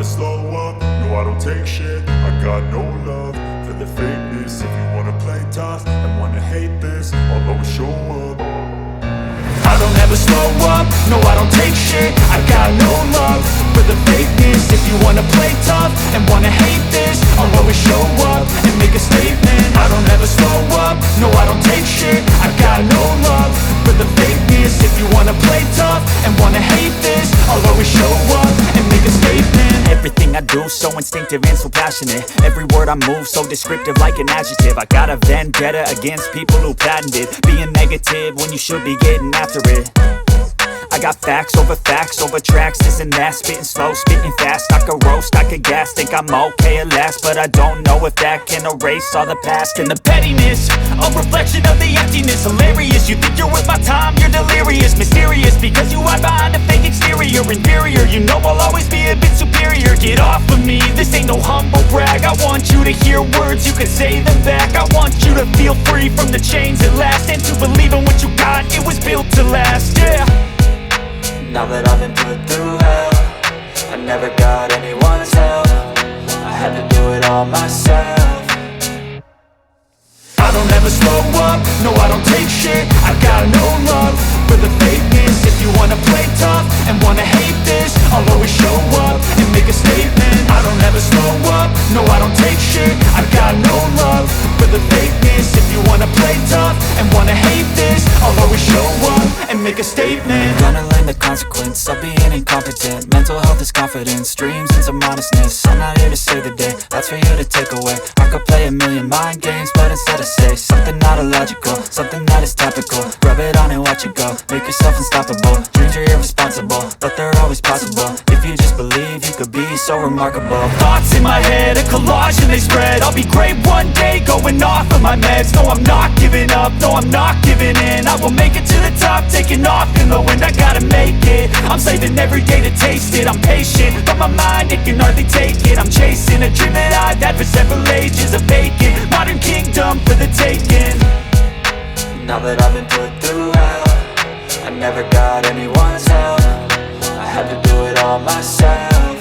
slow up, no I don't take shit. I got no love for the fakeness. If you wanna play tough and wanna hate this, I'll always show up. I don't ever slow up, no I don't take shit. I got no love for the fakeness. If you wanna play tough and wanna hate this, I'll always show up and make a statement. I don't ever slow up, no I don't take shit. I got no love for the fakeness. If you wanna play tough and wanna hate this, I'll always show up and make a statement. Everything I do so instinctive and so passionate. Every word I move so descriptive like an adjective. I got a vendetta against people who patented being negative when you should be getting after it. I got facts over tracks, this and that. Spitting slow, spitting fast, I could roast, I could gas. Think I'm okay at last, but I don't know if that can erase all the past. And the pettiness, a reflection of the emptiness. Hilarious, you think you're worth my time, you're delirious. Mysterious, because you hide behind a fake exterior. Inferior, you know I'll always be a bit superior. Get off of me, this ain't no humble brag. I want you to hear words, you can say them back. I want you to feel free from the chains at last, and to believe in what you got, it was built to last, yeah. Now that I've been put through hell, I never got anyone's help. I had to do it all myself. I don't ever slow up, no I don't take shit. I got no love for the fakeness. If you wanna play tough and wanna hate this, I'll always show up and make a statement. I don't ever slow up, no I don't take shit. I got no love for the fakeness. If you wanna play tough and wanna hate this, I'll always show up and make a statement. Gonna learn the consequence of being incompetent. Mental health is confidence, dreams and some honestness. I'm not here to save the day, that's for you to take away. I could play a million mind games, but instead I say something not illogical, something that is topical. Rub it on and watch it go, make yourself unstoppable. Dreams are irresponsible, but they're always possible. If you just believe, you could be so remarkable. Thoughts in my head, a collage and they spread. I'll be great one day, going off of my meds. No, I'm not giving up, no, I'm not giving in. I will make it to the top, taking off in the wind. I gotta make it, I'm saving every day to taste it. I'm patient, but my mind, it can hardly take it. I'm chasing a dream that I've had for several ages. A vacant, modern kingdom for the taking. Now that I've been put through hell, I never got anyone's help. I had to do it all myself.